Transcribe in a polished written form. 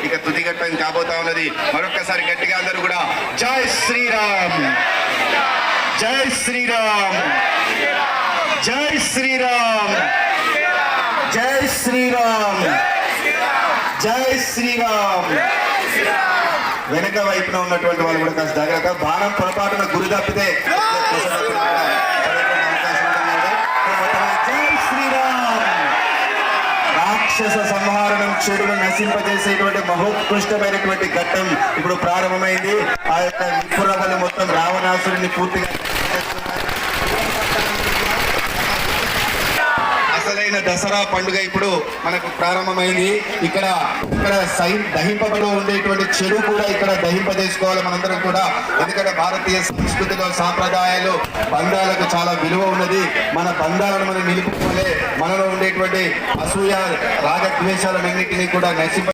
ఇక తుదిఘట్టం కాబోతా ఉన్నది. మరొక్కసారి గట్టిగా అందరూ కూడా జై శ్రీరామ్, జై శ్రీరామ్, జై శ్రీరామ్, జై శ్రీరామ్, జై శ్రీరామ్. వెనక వైపున ఉన్నటువంటి వాళ్ళు కూడా కాస్త జాగ్రత్త. బాణం పొరపాటున గురి తప్పితే జై శ్రీరామ్. రాక్షస సంహారణం, చెడును నశింపజేసేటువంటి మహోత్కృష్టమైనటువంటి ఘట్టం ఇప్పుడు ప్రారంభమైంది. ఆ యొక్క నిపురవలు మొత్తం రావణాసురుని పూర్తిగా అసలైన దసరా పండుగ ఇప్పుడు మనకు ప్రారంభమైంది. ఇక్కడ దహింపబడి ఉండేటువంటి చెడు కూడా ఇక్కడ దహింపజేసుకోవాలి మనందరం కూడా. ఎందుకంటే భారతీయ సంస్కృతిలో సాంప్రదాయాలు బంధాలకు చాలా విలువ ఉన్నది. మన బంధాలను మనం నిలుపుకోవాలి. మనలో ఉండేటువంటి అసూయ రాగద్వేషాలన్నింటినీ కూడా నశింప